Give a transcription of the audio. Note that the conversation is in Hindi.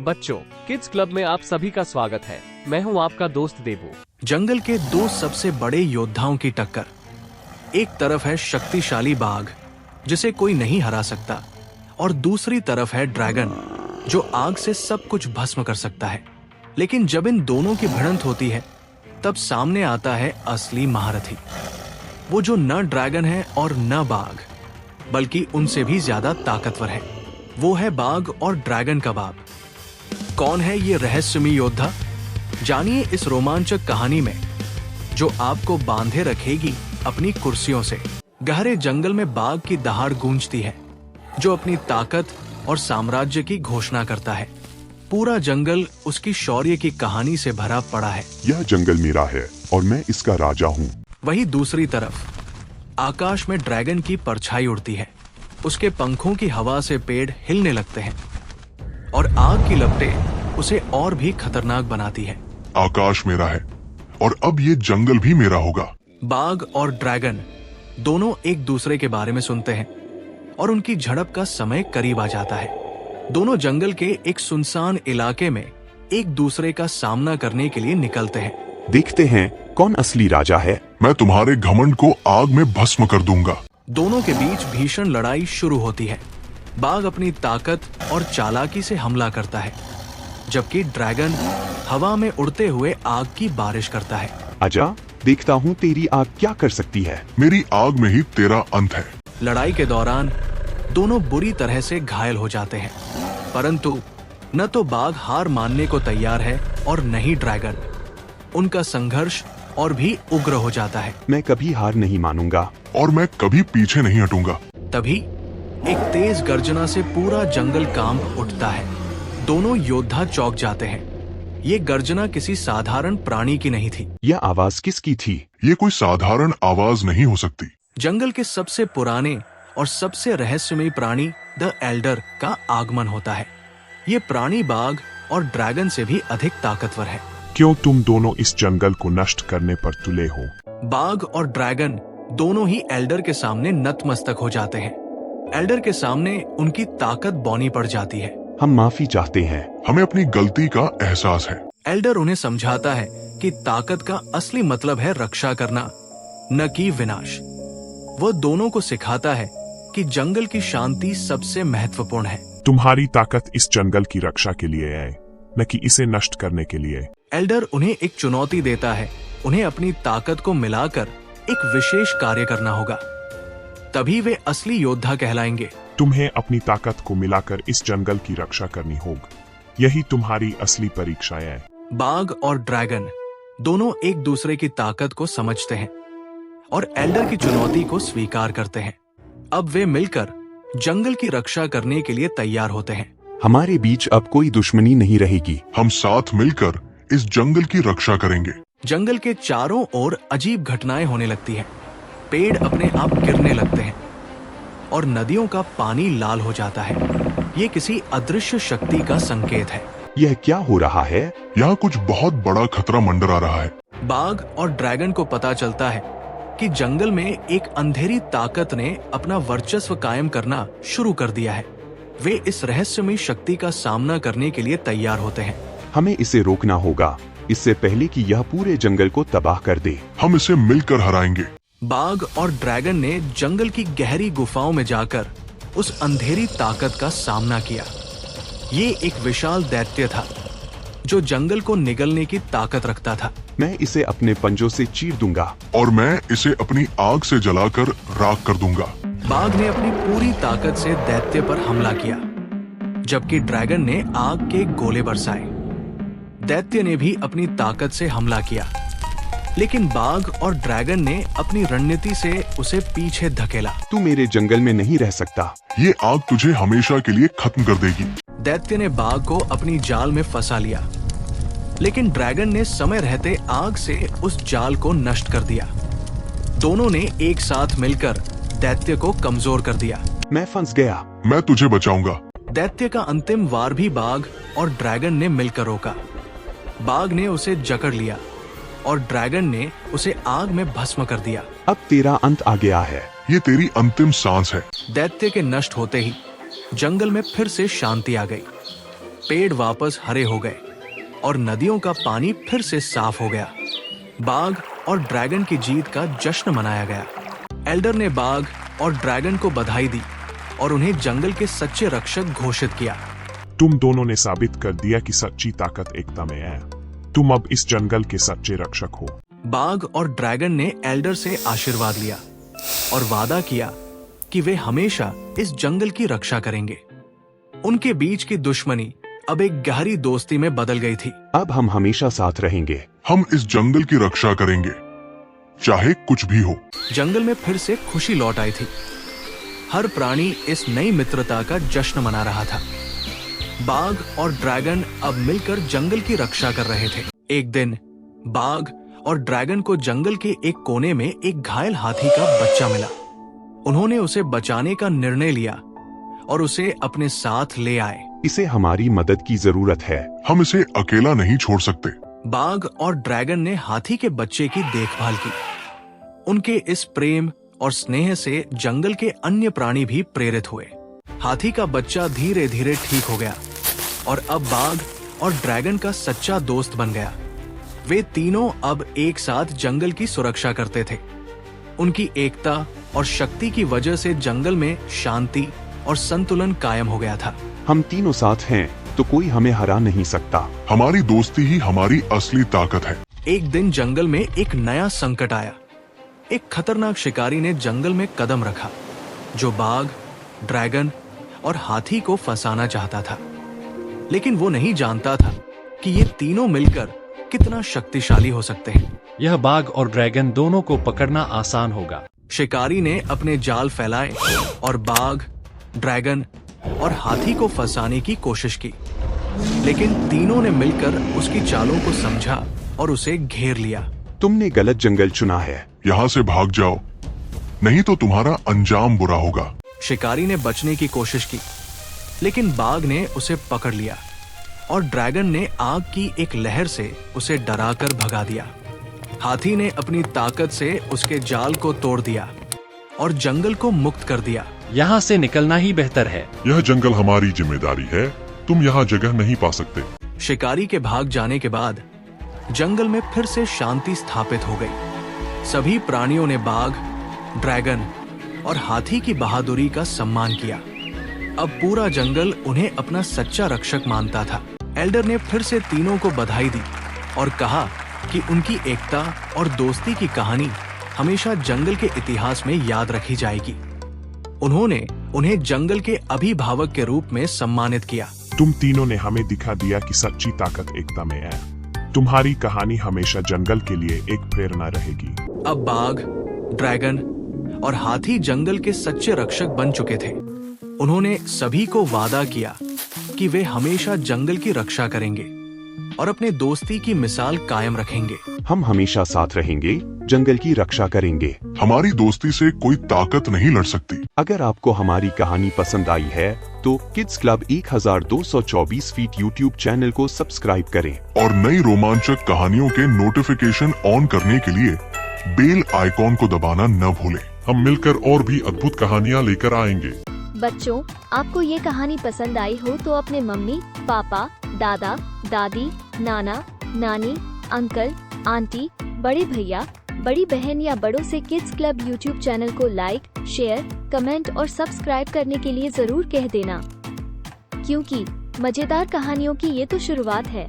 बच्चों, किड्स क्लब में आप सभी का स्वागत है। मैं हूं आपका दोस्त देवू। जंगल के दो सबसे बड़े योद्धाओं की टक्कर। एक तरफ है शक्तिशाली बाघ जिसे कोई नहीं हरा सकता, और दूसरी तरफ है ड्रैगन जो आग से सब कुछ भस्म कर सकता है। लेकिन जब इन दोनों की भिड़ंत होती है तब सामने आता है असली महारथी, वो जो न ड्रैगन है और न बाघ, बल्कि उनसे भी ज्यादा ताकतवर है। वो है बाघ और ड्रैगन का बाप। कौन है ये रहस्यमयी योद्धा? जानिए इस रोमांचक कहानी में जो आपको बांधे रखेगी अपनी कुर्सियों से। गहरे जंगल में बाघ की दहाड़ गूंजती है जो अपनी ताकत और साम्राज्य की घोषणा करता है। पूरा जंगल उसकी शौर्य की कहानी से भरा पड़ा है। यह जंगल मेरा है और मैं इसका राजा हूँ। वहीं दूसरी तरफ आकाश में ड्रैगन की परछाई उड़ती है। उसके पंखों की हवा से पेड़ हिलने लगते हैं और आग की लपटें उसे और भी खतरनाक बनाती है। आकाश मेरा है और अब ये जंगल भी मेरा होगा। बाघ और ड्रैगन दोनों एक दूसरे के बारे में सुनते हैं और उनकी झड़प का समय करीब आ जाता है। दोनों जंगल के एक सुनसान इलाके में एक दूसरे का सामना करने के लिए निकलते हैं। देखते हैं कौन असली राजा है। मैं तुम्हारे घमंड को आग में भस्म कर दूंगा। दोनों के बीच भीषण लड़ाई शुरू होती है। बाघ अपनी ताकत और चालाकी से हमला करता है, जबकि ड्रैगन हवा में उड़ते हुए आग की बारिश करता है। आजा, देखता हूँ तेरी आग क्या कर सकती है। मेरी आग में ही तेरा अंत है। लड़ाई के दौरान दोनों बुरी तरह से घायल हो जाते हैं, परंतु न तो बाघ हार मानने को तैयार है और न ही ड्रैगन। उनका संघर्ष और भी उग्र हो जाता है। मैं कभी हार नहीं मानूंगा और मैं कभी पीछे नहीं हटूंगा। तभी एक तेज गर्जना से पूरा जंगल कांप उठता है। दोनों योद्धा चौंक जाते हैं। ये गर्जना किसी साधारण प्राणी की नहीं थी। यह आवाज किसकी थी? ये कोई साधारण आवाज नहीं हो सकती। जंगल के सबसे पुराने और सबसे रहस्यमयी प्राणी द एल्डर का आगमन होता है। ये प्राणी बाघ और ड्रैगन से भी अधिक ताकतवर है। क्यों तुम दोनों इस जंगल को नष्ट करने पर तुले हो? बाघ और ड्रैगन दोनों ही एल्डर के सामने नतमस्तक हो जाते हैं। एल्डर के सामने उनकी ताकत बौनी पड़ जाती है। हम माफी चाहते हैं। हमें अपनी गलती का एहसास है। एल्डर उन्हें समझाता है कि ताकत का असली मतलब है रक्षा करना, न कि विनाश। वो दोनों को सिखाता है कि जंगल की शांति सबसे महत्वपूर्ण है। तुम्हारी ताकत इस जंगल की रक्षा के लिए है, न कि इसे नष्ट करने के लिए। एल्डर उन्हें एक चुनौती देता है। उन्हें अपनी ताकत को मिलाकर एक विशेष कार्य करना होगा, तभी वे असली योद्धा कहलाएंगे। तुम्हें अपनी ताकत को मिलाकर इस जंगल की रक्षा करनी होगी। यही तुम्हारी असली परीक्षा है। बाघ और ड्रैगन दोनों एक दूसरे की ताकत को समझते हैं और एल्डर की चुनौती को स्वीकार करते हैं। अब वे मिलकर जंगल की रक्षा करने के लिए तैयार होते हैं। हमारे बीच अब कोई दुश्मनी नहीं रहेगी। हम साथ मिलकर इस जंगल की रक्षा करेंगे। जंगल के चारों ओर अजीब घटनाएं होने लगती हैं। पेड़ अपने आप गिरने लगते हैं और नदियों का पानी लाल हो जाता है। ये किसी अदृश्य शक्ति का संकेत है। यह क्या हो रहा है? यहाँ कुछ बहुत बड़ा खतरा मंडरा रहा है। बाघ और ड्रैगन को पता चलता है कि जंगल में एक अंधेरी ताकत ने अपना वर्चस्व कायम करना शुरू कर दिया है। वे इस रहस्यमयी शक्ति का सामना करने के लिए तैयार होते हैं। हमें इसे रोकना होगा, इससे पहले कि यह पूरे जंगल को तबाह कर दे। हम इसे मिलकर हराएंगे। बाघ और ड्रैगन ने जंगल की गहरी गुफाओं में जाकर उस अंधेरी ताकत का सामना किया। ये एक विशाल दैत्य था जो जंगल को निगलने की ताकत रखता था। मैं इसे अपने पंजों से चीर दूंगा और मैं इसे अपनी आग से जलाकर राख कर दूंगा। बाघ ने अपनी पूरी ताकत से दैत्य पर हमला किया, जबकि ड्रैगन ने आग के गोले बरसाए। दैत्य ने भी अपनी ताकत से हमला किया, लेकिन बाघ और ड्रैगन ने अपनी रणनीति से उसे पीछे धकेला। तू मेरे जंगल में नहीं रह सकता। ये आग तुझे हमेशा के लिए खत्म कर देगी। दैत्य ने बाघ को अपनी जाल में फंसा लिया, लेकिन ड्रैगन ने समय रहते आग से उस जाल को नष्ट कर दिया। दोनों ने एक साथ मिलकर दैत्य को कमजोर कर दिया। मैं फंस गया। मैं तुझे बचाऊंगा। दैत्य का अंतिम वार भी बाघ और ड्रैगन ने मिलकर रोका। बाघ ने उसे जकड़ लिया और ड्रैगन ने उसे आग में भस्म कर दिया। अब तेरा अंत आ गया है। ये तेरी अंतिम सांस है। दैत्य के नष्ट होते ही जंगल में फिर से शांति आ गई। पेड़ वापस हरे हो गए और नदियों का पानी फिर से साफ हो गया। बाघ और ड्रैगन की जीत का जश्न मनाया गया। एल्डर ने बाघ और ड्रैगन को बधाई दी और उन्हें जंगल के सच्चे रक्षक घोषित किया। तुम दोनों ने साबित कर दिया कि सच्ची ताकत एकता में है। तुम अब इस जंगल के सच्चे रक्षक हो। बाघ और ड्रैगन ने एल्डर से आशीर्वाद लिया और वादा किया कि वे हमेशा इस जंगल की रक्षा करेंगे। उनके बीच की दुश्मनी अब एक गहरी दोस्ती में बदल गई थी। अब हम हमेशा साथ रहेंगे। हम इस जंगल की रक्षा करेंगे, चाहे कुछ भी हो। जंगल में फिर से खुशी लौट आई थी। हर प्राणी इस नई मित्रता का जश्न मना रहा था। बाघ और ड्रैगन अब मिलकर जंगल की रक्षा कर रहे थे। एक दिन बाघ और ड्रैगन को जंगल के एक कोने में एक घायल हाथी का बच्चा मिला। उन्होंने उसे बचाने का निर्णय लिया और उसे अपने साथ ले आए। इसे हमारी मदद की जरूरत है। हम इसे अकेला नहीं छोड़ सकते। बाघ और ड्रैगन ने हाथी के बच्चे की देखभाल की। उनके इस प्रेम और स्नेह से जंगल के अन्य प्राणी भी प्रेरित हुए। हाथी का बच्चा धीरे धीरे ठीक हो गया और अब बाघ और ड्रैगन का सच्चा दोस्त बन गया। वे तीनों अब एक साथ जंगल की सुरक्षा करते थे। उनकी एकता और शक्ति की वजह से जंगल में शांति और संतुलन कायम हो गया था। हम तीनों साथ हैं तो कोई हमें हरा नहीं सकता। हमारी दोस्ती ही हमारी असली ताकत है। एक दिन जंगल में एक नया संकट आया। एक खतरनाक शिकारी ने जंगल में कदम रखा, जो बाघ, ड्रैगन और हाथी को फंसाना चाहता था। लेकिन वो नहीं जानता था कि ये तीनों मिलकर कितना शक्तिशाली हो सकते हैं। यह बाघ और ड्रैगन दोनों को पकड़ना आसान होगा। शिकारी ने अपने जाल फैलाए और बाघ, ड्रैगन और हाथी को फंसाने की कोशिश की। लेकिन तीनों ने मिलकर उसकी चालों को समझा और उसे घेर लिया। तुमने गलत जंगल चुना है। यहाँ से भाग जाओ, नहीं तो तुम्हारा अंजाम बुरा होगा। शिकारी ने बचने की कोशिश की, लेकिन बाघ ने उसे पकड़ लिया और ड्रैगन ने आग की एक लहर से उसे डराकर भगा दिया। हाथी ने अपनी ताकत से उसके जाल को तोड़ दिया और जंगल को मुक्त कर दिया। यहाँ से निकलना ही बेहतर है। यह जंगल हमारी जिम्मेदारी है, तुम यहाँ जगह नहीं पा सकते। शिकारी के भाग जाने के बाद जंगल में फिर से शांति स्थापित हो गई। सभी प्राणियों ने बाघ, ड्रैगन और हाथी की बहादुरी का सम्मान किया। अब पूरा जंगल उन्हें अपना सच्चा रक्षक मानता था। एल्डर ने फिर से तीनों को बधाई दी और कहा कि उनकी एकता और दोस्ती की कहानी हमेशा जंगल के इतिहास में याद रखी जाएगी। उन्होंने उन्हें जंगल के अभिभावक के रूप में सम्मानित किया। तुम तीनों ने हमें दिखा दिया कि सच्ची ताकत एकता में है। तुम्हारी कहानी हमेशा जंगल के लिए एक प्रेरणा रहेगी। अब बाघ, ड्रैगन और हाथी जंगल के सच्चे रक्षक बन चुके थे। उन्होंने सभी को वादा किया कि वे हमेशा जंगल की रक्षा करेंगे और अपने दोस्ती की मिसाल कायम रखेंगे। हम हमेशा साथ रहेंगे, जंगल की रक्षा करेंगे। हमारी दोस्ती से कोई ताकत नहीं लड़ सकती। अगर आपको हमारी कहानी पसंद आई है तो kids club 1224 feet YouTube channel को सब्सक्राइब करें और नई रोमांचक कहानियों के नोटिफिकेशन ऑन करने के लिए बेल आइकॉन को दबाना न भूलें। हम मिलकर और भी अद्भुत कहानियाँ लेकर आएंगे। बच्चों, आपको ये कहानी पसंद आई हो तो अपने मम्मी, पापा, दादा, दादी, नाना, नानी, अंकल, आंटी, बड़े भैया, बड़ी बहन या बड़ों से किड्स क्लब यूट्यूब चैनल को लाइक, शेयर, कमेंट और सब्सक्राइब करने के लिए जरूर कह देना, क्योंकि मजेदार कहानियों की ये तो शुरुआत है।